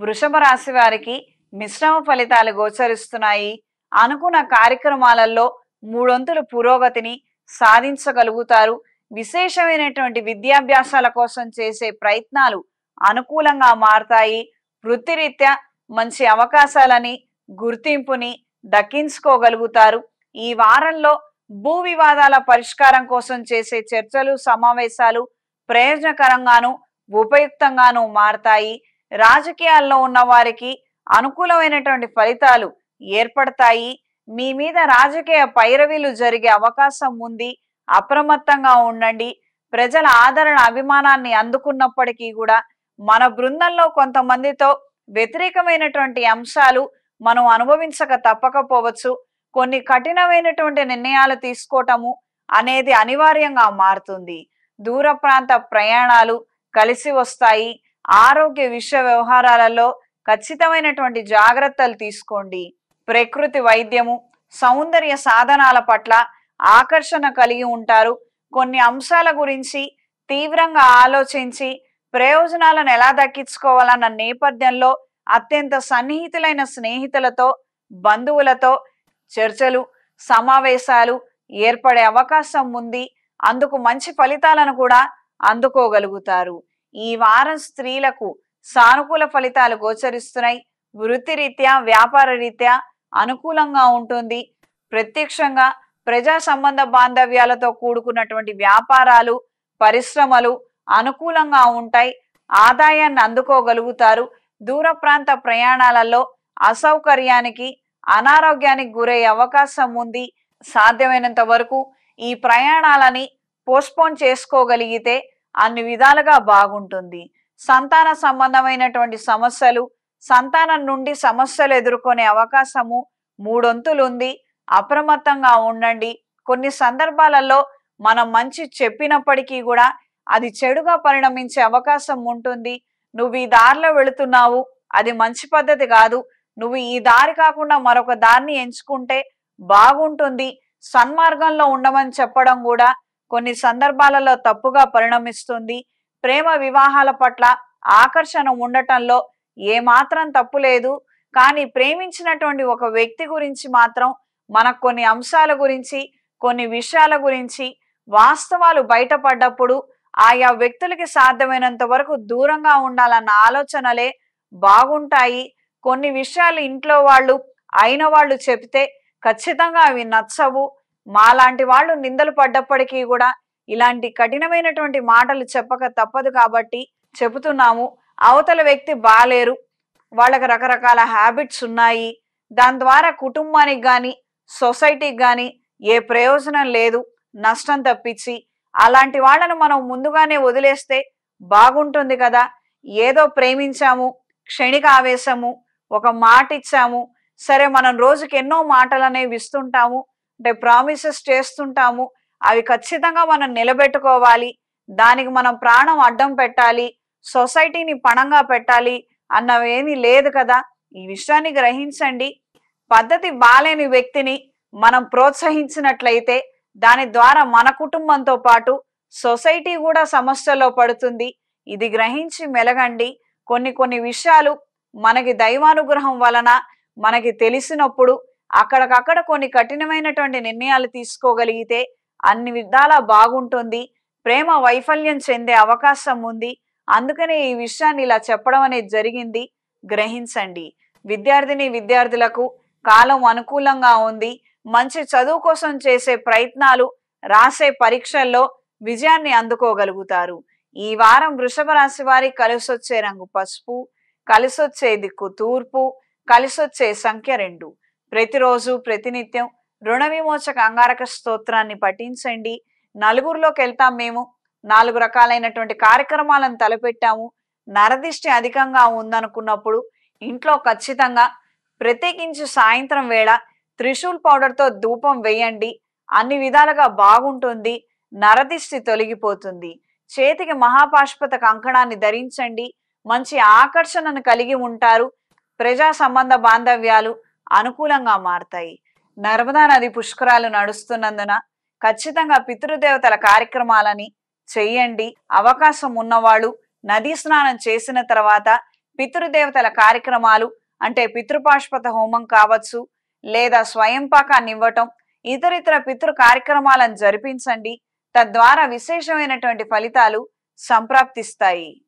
వృషభ రాశి వారికి మిశ్రమ ఫలితాలు గోచరిస్తున్నాయి. అనుకున్న కార్యక్రమాలలో మూడొంతులు పురోగతిని సాధించగలుగుతారు. విశేషమైనటువంటి విద్యాభ్యాసాల కోసం చేసే ప్రయత్నాలు అనుకూలంగా మారతాయి. వృత్తిరీత్యా మంచి అవకాశాలని గుర్తింపుని దక్కించుకోగలుగుతారు. ఈ వారంలో భూ వివాదాల పరిష్కారం కోసం చేసే చర్చలు సమావేశాలు ప్రయోజనకరంగాను ఉపయుక్తంగాను మారతాయి. రాజకీయాల్లో ఉన్న వారికి అనుకూలమైనటువంటి ఫలితాలు ఏర్పడతాయి. మీ మీద రాజకీయ పైరవీలు జరిగే అవకాశం ఉంది. అప్రమత్తంగా ఉండండి. ప్రజల ఆదరణ అభిమానాన్ని అందుకున్నప్పటికీ కూడా మన బృందంలో కొంతమందితో వ్యతిరేకమైనటువంటి అంశాలు మనం అనుభవించక తప్పకపోవచ్చు. కొన్ని కఠినమైనటువంటి నిర్ణయాలు తీసుకోవటము అనేది అనివార్యంగా మారుతుంది. దూర ప్రాంత ప్రయాణాలు కలిసి వస్తాయి. ఆరోగ్య విషయ వ్యవహారాలలో ఖచ్చితమైనటువంటి జాగ్రత్తలు తీసుకోండి. ప్రకృతి వైద్యము సౌందర్య సాధనాల పట్ల ఆకర్షణ కలిగి ఉంటారు. కొన్ని అంశాల గురించి తీవ్రంగా ఆలోచించి ప్రయోజనాలను ఎలా దక్కించుకోవాలన్న నేపథ్యంలో అత్యంత సన్నిహితులైన స్నేహితులతో బంధువులతో చర్చలు సమావేశాలు ఏర్పడే అవకాశం ఉంది. అందుకు మంచి ఫలితాలను కూడా అందుకోగలుగుతారు. ఈ వారం స్త్రీలకు సానుకూల ఫలితాలు గోచరిస్తున్నాయి. వృత్తిరీత్యా వ్యాపార రీత్యా అనుకూలంగా ఉంటుంది. ప్రత్యక్షంగా ప్రజా సంబంధ బాంధవ్యాలతో కూడుకున్నటువంటి వ్యాపారాలు పరిశ్రమలు అనుకూలంగా ఉంటాయి. ఆదాయాన్ని అందుకోగలుగుతారు. దూర ప్రాంత ప్రయాణాలలో అసౌకర్యానికి అనారోగ్యానికి గురయ్యే అవకాశం ఉంది. సాధ్యమైనంత వరకు ఈ ప్రయాణాలని పోస్ట్పోన్ చేసుకోగలిగితే అన్ని విధాలుగా బాగుంటుంది. సంతాన సంబంధమైనటువంటి సమస్యలు సంతానం నుండి సమస్యలు ఎదుర్కొనే అవకాశము మూడొంతులుంది. అప్రమత్తంగా ఉండండి. కొన్ని సందర్భాలలో మనం మంచి చెప్పినప్పటికీ కూడా అది చెడుగా పరిణమించే అవకాశం ఉంటుంది. నువ్వు ఈ దారిలో వెళుతున్నావు, అది మంచి పద్ధతి కాదు, నువ్వు ఈ దారి కాకుండా మరొక దారిని ఎంచుకుంటే బాగుంటుంది, సన్మార్గంలో ఉండమని చెప్పడం కూడా కొన్ని సందర్భాలలో తప్పుగా పరిణమిస్తుంది. ప్రేమ వివాహాల పట్ల ఆకర్షణ ఉండటంలో ఏమాత్రం తప్పు లేదు. కానీ ప్రేమించినటువంటి ఒక వ్యక్తి గురించి మాత్రం మనకు కొన్ని అంశాల గురించి కొన్ని విషయాల గురించి వాస్తవాలు బయటపడ్డప్పుడు ఆయా వ్యక్తులకి సాధ్యమైనంత వరకు దూరంగా ఉండాలన్న ఆలోచనలే బాగుంటాయి. కొన్ని విషయాలు ఇంట్లో వాళ్ళు అయిన వాళ్ళు చెప్తే ఖచ్చితంగా అవి నచ్చవు. మాలాంటి వాళ్ళు నిందలు పడ్డప్పటికీ కూడా ఇలాంటి కఠినమైనటువంటి మాటలు చెప్పక తప్పదు కాబట్టి చెబుతున్నాము. అవతల వ్యక్తి బాలేరు, వాళ్ళకి రకరకాల హ్యాబిట్స్ ఉన్నాయి, దాని ద్వారా కుటుంబానికి కానీ సొసైటీకి కానీ ఏ ప్రయోజనం లేదు, నష్టం తప్పించి. అలాంటి వాళ్ళను మనం ముందుగానే వదిలేస్తే బాగుంటుంది కదా. ఏదో ప్రేమించాము, క్షణిక ఆవేశము, ఒక మాట ఇచ్చాము, సరే మనం రోజుకి ఎన్నో మాటలు అనేవి ఇస్తుంటాము, అంటే ప్రామిసెస్ చేస్తుంటాము, అవి ఖచ్చితంగా మనం నిలబెట్టుకోవాలి, దానికి మనం ప్రాణం అడ్డం పెట్టాలి, సొసైటీని పణంగా పెట్టాలి అన్నవేమీ లేదు కదా. ఈ విషయాన్ని గ్రహించండి. పద్ధతి బాలేని వ్యక్తిని మనం ప్రోత్సహించినట్లయితే దాని ద్వారా మన కుటుంబంతో పాటు సొసైటీ కూడా సమస్యలో పడుతుంది. ఇది గ్రహించి మెలగండి. కొన్ని విషయాలు మనకి దైవానుగ్రహం వలన మనకి తెలిసినప్పుడు అక్కడికక్కడ కొన్ని కఠినమైనటువంటి నిర్ణయాలు తీసుకోగలిగితే అన్ని విధాలా బాగుంటుంది. ప్రేమ వైఫల్యం చెందే అవకాశం ఉంది. అందుకనే ఈ విషయాన్ని ఇలా చెప్పడం అనేది జరిగింది. గ్రహించండి. విద్యార్థులకు కాలం అనుకూలంగా ఉంది. మంచి చదువు కోసం చేసే ప్రయత్నాలు రాసే పరీక్షల్లో విజయాన్ని అందుకోగలుగుతారు. ఈ వారం వృషభ రాశి వారి కలిసొచ్చే రంగు పసుపు, కలిసొచ్చే దిక్కు తూర్పు, కలిసొచ్చే సంఖ్య 2. ప్రతిరోజు ప్రతినిత్యం రుణ విమోచక అంగారక స్తోత్రాన్ని పఠించండి. నలుగురిలోకి వెళ్తాం. మేము 4 రకాలైనటువంటి కార్యక్రమాలను తలపెట్టాము. నరదిష్టి అధికంగా ఉందనుకున్నప్పుడు ఇంట్లో ఖచ్చితంగా ప్రత్యేకించి సాయంత్రం వేళ త్రిశూల్ పౌడర్తో ధూపం వేయండి. అన్ని విధాలుగా బాగుంటుంది. నరదిష్టి తొలగిపోతుంది. చేతికి మహాపాష్పత కంకణాన్ని ధరించండి. మంచి ఆకర్షణను కలిగి ఉంటారు. ప్రజా సంబంధ బాంధవ్యాలు అనుకూలంగా మారతాయి. నర్మదా నది పుష్కరాలు నడుస్తున్నందున ఖచ్చితంగా పితృదేవతల కార్యక్రమాలని చెయ్యండి. అవకాశం ఉన్నవాళ్ళు నదీ స్నానం చేసిన తర్వాత పితృదేవతల కార్యక్రమాలు అంటే పితృపాష్పత హోమం కావచ్చు, లేదా స్వయంపాకాన్ని ఇవ్వటం, ఇతరితర పితృ కార్యక్రమాలను జరిపించండి. తద్వారా విశేషమైనటువంటి ఫలితాలు సంప్రాప్తిస్తాయి.